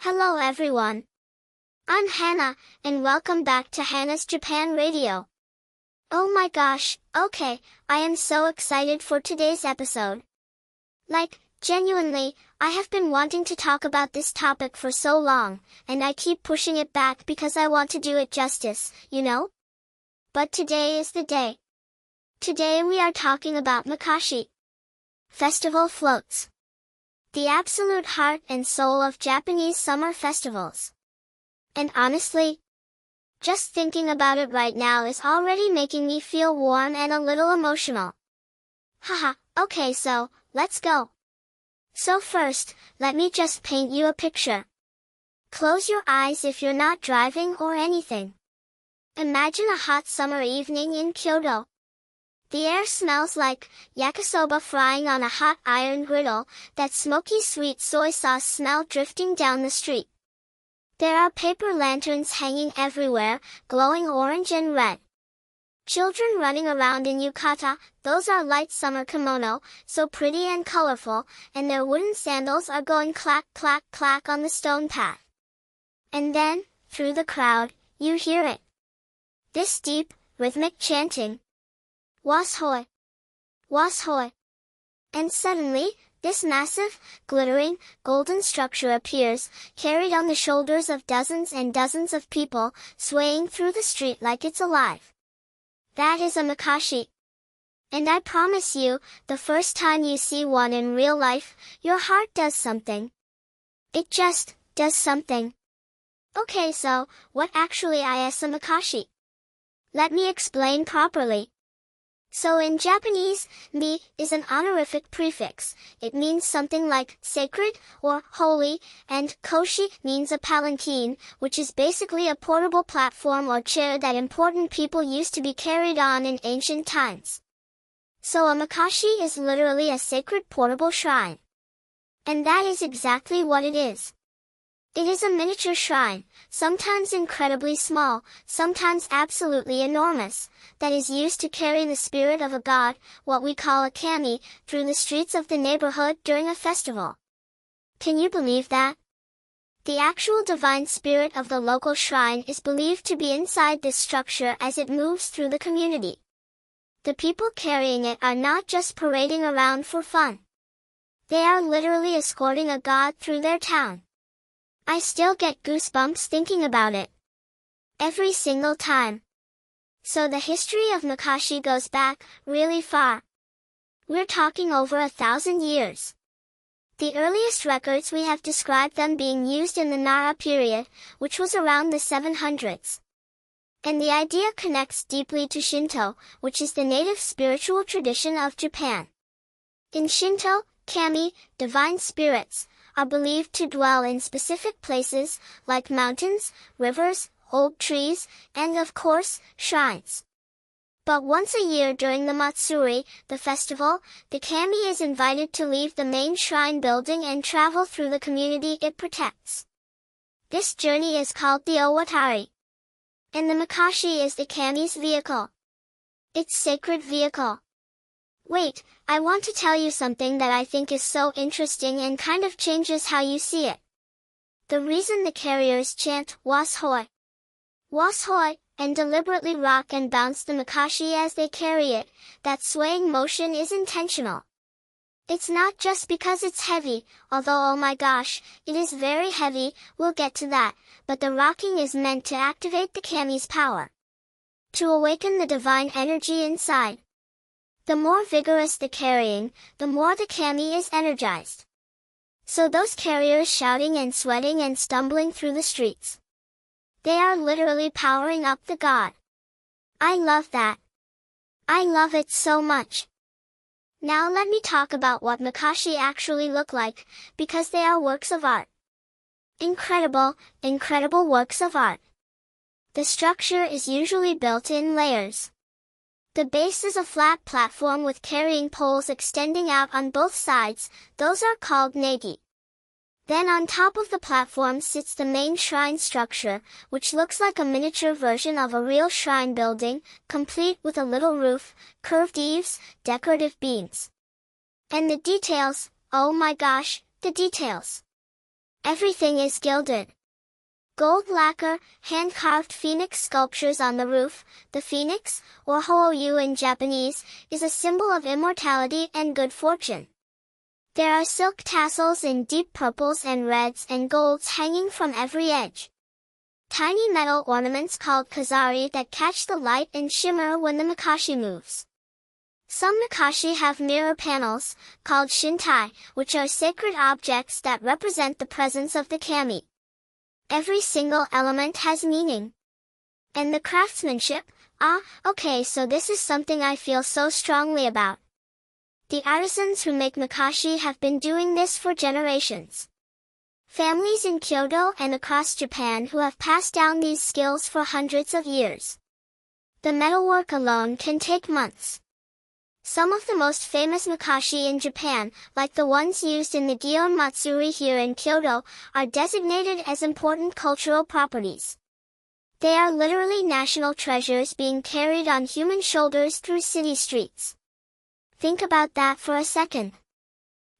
Hello everyone. I'm Hana, and welcome back to Hana's Japan Radio. Oh my gosh, okay, I am so excited for today's episode. Genuinely, I have been wanting to talk about this topic for so long, and I keep pushing it back because I want to do it justice, you know? But today is the day. Today we are talking about Mikoshi. Festival floats. The absolute heart and soul of Japanese summer festivals. And honestly, just thinking about it right now is already making me feel warm and a little emotional. Haha, okay, so, let's go. So first, let me just paint you a picture. Close your eyes if you're not driving or anything. Imagine a hot summer evening in Kyoto. The air smells like yakisoba frying on a hot iron griddle, that smoky sweet soy sauce smell drifting down the street. There are paper lanterns hanging everywhere, glowing orange and red. Children running around in yukata, those are light summer kimono, so pretty and colorful, and their wooden sandals are going clack clack clack on the stone path. And then, through the crowd, you hear it. This deep, rhythmic chanting. Washoi! Washoi! And suddenly, this massive, glittering, golden structure appears, carried on the shoulders of dozens and dozens of people, swaying through the street like it's alive. That is a Mikoshi. And I promise you, the first time you see one in real life, your heart does something. It just does something. Okay, so, what actually is a Mikoshi? Let me explain properly. So in Japanese, mi is an honorific prefix. It means something like sacred or holy, and koshi means a palanquin, which is basically a portable platform or chair that important people used to be carried on in ancient times. So a mikoshi is literally a sacred portable shrine. And that is exactly what it is. It is a miniature shrine, sometimes incredibly small, sometimes absolutely enormous, that is used to carry the spirit of a god, what we call a kami, through the streets of the neighborhood during a festival. Can you believe that? The actual divine spirit of the local shrine is believed to be inside this structure as it moves through the community. The people carrying it are not just parading around for fun. They are literally escorting a god through their town. I still get goosebumps thinking about it. Every single time. So the history of Mikoshi goes back, really far. We're talking over 1,000 years. The earliest records we have described them being used in the Nara period, which was around the 700s. And the idea connects deeply to Shinto, which is the native spiritual tradition of Japan. In Shinto, kami, divine spirits, are believed to dwell in specific places, like mountains, rivers, old trees, and of course, shrines. But once a year during the Matsuri, the festival, the kami is invited to leave the main shrine building and travel through the community it protects. This journey is called the Owatari. And the Mikoshi is the kami's vehicle. Its sacred vehicle. Wait, I want to tell you something that I think is so interesting and kind of changes how you see it. The reason the carriers chant washoi, washoi, and deliberately rock and bounce the Mikoshi as they carry it, that swaying motion is intentional. It's not just because it's heavy, although oh my gosh, it is very heavy, we'll get to that, but the rocking is meant to activate the kami's power. To awaken the divine energy inside. The more vigorous the carrying, the more the kami is energized. So those carriers shouting and sweating and stumbling through the streets. They are literally powering up the god. I love that. I love it so much. Now let me talk about what Mikoshi actually look like, because they are works of art. Incredible, incredible works of art. The structure is usually built in layers. The base is a flat platform with carrying poles extending out on both sides, those are called negi. Then on top of the platform sits the main shrine structure, which looks like a miniature version of a real shrine building, complete with a little roof, curved eaves, decorative beams. And the details, oh my gosh, the details. Everything is gilded. Gold lacquer, hand-carved phoenix sculptures on the roof. The phoenix, or Ho'oyu in Japanese, is a symbol of immortality and good fortune. There are silk tassels in deep purples and reds and golds hanging from every edge. Tiny metal ornaments called kazari that catch the light and shimmer when the Mikoshi moves. Some Mikoshi have mirror panels, called shintai, which are sacred objects that represent the presence of the kami. Every single element has meaning. And the craftsmanship, okay, so this is something I feel so strongly about. The artisans who make Mikoshi have been doing this for generations. Families in Kyoto and across Japan who have passed down these skills for hundreds of years. The metalwork alone can take months. Some of the most famous Mikoshi in Japan, like the ones used in the Gion Matsuri here in Kyoto, are designated as important cultural properties. They are literally national treasures being carried on human shoulders through city streets. Think about that for a second.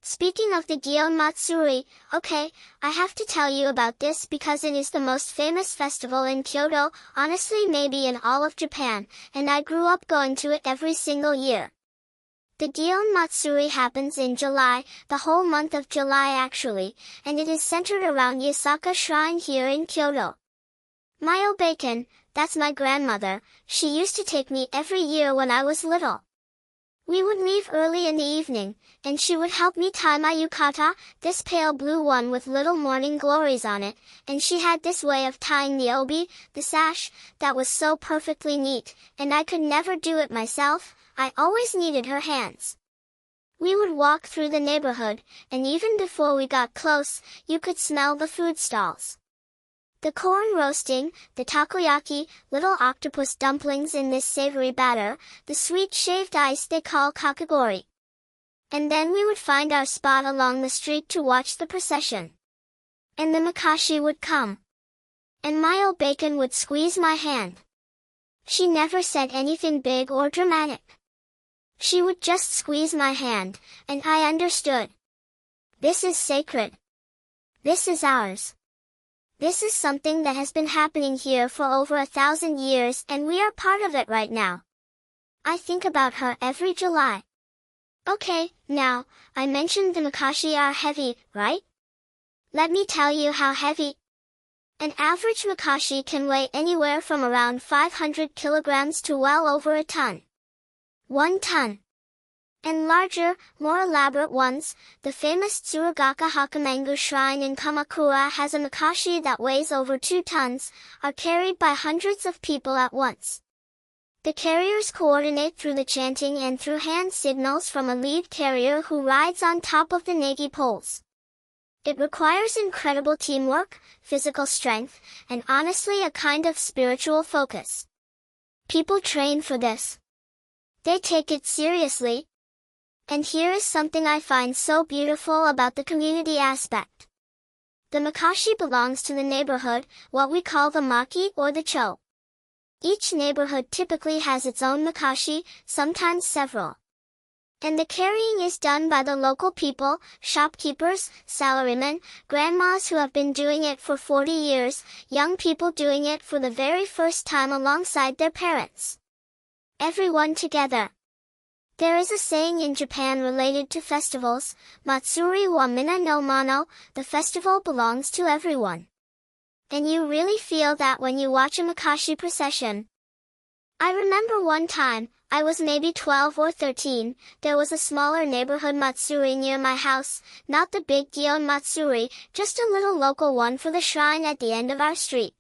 Speaking of the Gion Matsuri, okay, I have to tell you about this because it is the most famous festival in Kyoto, honestly maybe in all of Japan, and I grew up going to it every single year. The Gion Matsuri happens in July, the whole month of July actually, and it is centered around Yasaka Shrine here in Kyoto. Myo Bacon, that's my grandmother, she used to take me every year when I was little. We would leave early in the evening, and she would help me tie my yukata, this pale blue one with little morning glories on it, and she had this way of tying the obi, the sash, that was so perfectly neat, and I could never do it myself, I always needed her hands. We would walk through the neighborhood, and even before we got close, you could smell the food stalls. The corn roasting, the takoyaki, little octopus dumplings in this savory batter, the sweet shaved ice they call kakigori. And then we would find our spot along the street to watch the procession. And the Mikoshi would come. And Myo Bacon would squeeze my hand. She never said anything big or dramatic. She would just squeeze my hand, and I understood. This is sacred. This is ours. This is something that has been happening here for over 1,000 years and we are part of it right now. I think about her every July. Okay, now, I mentioned the Mikoshi are heavy, right? Let me tell you how heavy. An average Mikoshi can weigh anywhere from around 500 kilograms to well over a ton. 1 ton. And larger, more elaborate ones, the famous Tsurugaka Hakumengu Shrine in Kamakura has a Mikoshi that weighs over 2 tons, are carried by hundreds of people at once. The carriers coordinate through the chanting and through hand signals from a lead carrier who rides on top of the negi poles. It requires incredible teamwork, physical strength, and honestly a kind of spiritual focus. People train for this. They take it seriously. And here is something I find so beautiful about the community aspect. The Mikoshi belongs to the neighborhood, what we call the maki or the cho. Each neighborhood typically has its own Mikoshi, sometimes several. And the carrying is done by the local people, shopkeepers, salarymen, grandmas who have been doing it for 40 years, young people doing it for the very first time alongside their parents. Everyone together. There is a saying in Japan related to festivals, Matsuri wa mina no mono, the festival belongs to everyone. And you really feel that when you watch a Mikoshi procession. I remember one time, I was maybe 12 or 13, there was a smaller neighborhood Matsuri near my house, not the big Gion Matsuri, just a little local one for the shrine at the end of our street.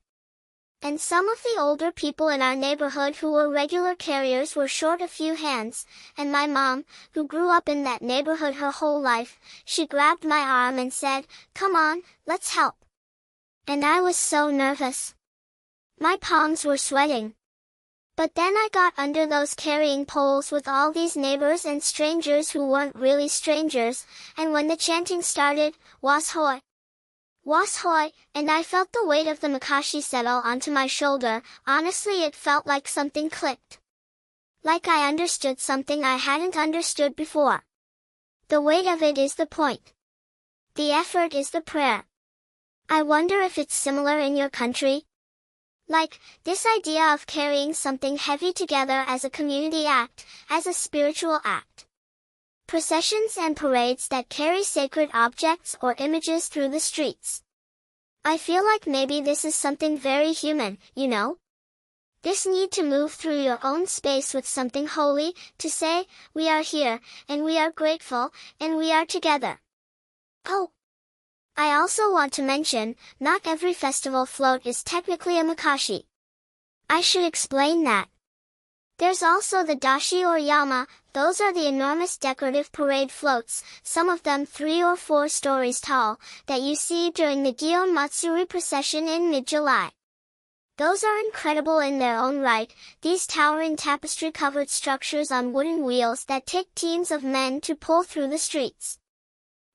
And some of the older people in our neighborhood who were regular carriers were short a few hands, and my mom, who grew up in that neighborhood her whole life, she grabbed my arm and said, "Come on, let's help." And I was so nervous. My palms were sweating. But then I got under those carrying poles with all these neighbors and strangers who weren't really strangers, and when the chanting started, was hoi, and I felt the weight of the Mikoshi settle onto my shoulder, honestly it felt like something clicked. Like I understood something I hadn't understood before. The weight of it is the point. The effort is the prayer. I wonder if it's similar in your country? Like, this idea of carrying something heavy together as a community act, as a spiritual act. Processions and parades that carry sacred objects or images through the streets. I feel like maybe this is something very human, you know? This need to move through your own space with something holy, to say, we are here, and we are grateful, and we are together. Oh! I also want to mention, not every festival float is technically a Mikoshi. I should explain that. There's also the dashi or yama, those are the enormous decorative parade floats, some of them 3 or 4 stories tall, that you see during the Gion Matsuri procession in mid-July. Those are incredible in their own right, these towering tapestry-covered structures on wooden wheels that take teams of men to pull through the streets.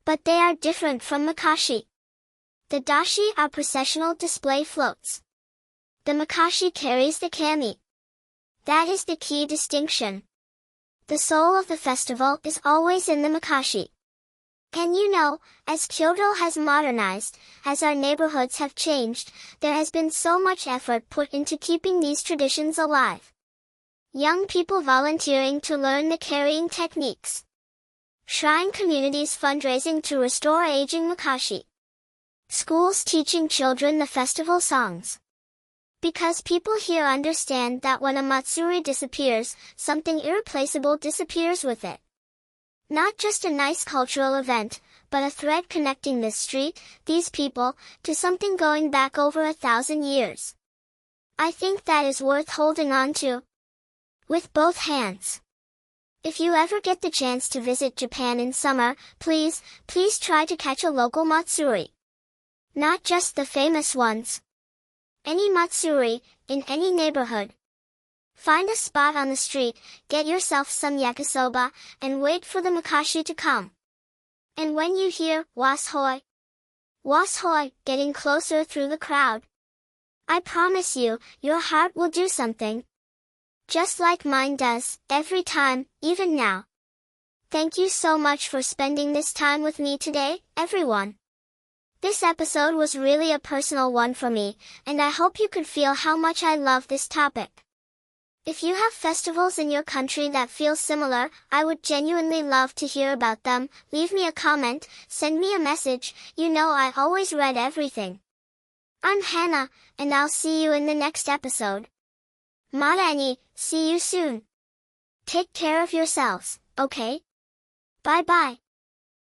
But they are different from Mikoshi. The dashi are processional display floats. The Mikoshi carries the kami. That is the key distinction. The soul of the festival is always in the Mikoshi. And you know, as Kyoto has modernized, as our neighborhoods have changed, there has been so much effort put into keeping these traditions alive. Young people volunteering to learn the carrying techniques. Shrine communities fundraising to restore aging Mikoshi. Schools teaching children the festival songs. Because people here understand that when a Matsuri disappears, something irreplaceable disappears with it. Not just a nice cultural event, but a thread connecting this street, these people, to something going back over 1,000 years. I think that is worth holding on to. With both hands. If you ever get the chance to visit Japan in summer, please try to catch a local Matsuri. Not just the famous ones. Any Matsuri, in any neighborhood. Find a spot on the street, get yourself some yakisoba, and wait for the Mikoshi to come. And when you hear, was hoi, getting closer through the crowd, I promise you, your heart will do something. Just like mine does, every time, even now. Thank you so much for spending this time with me today, everyone. This episode was really a personal one for me, and I hope you could feel how much I love this topic. If you have festivals in your country that feel similar, I would genuinely love to hear about them. Leave me a comment, send me a message, you know I always read everything. I'm Hana, and I'll see you in the next episode. Mata ni, see you soon. Take care of yourselves, okay? Bye bye.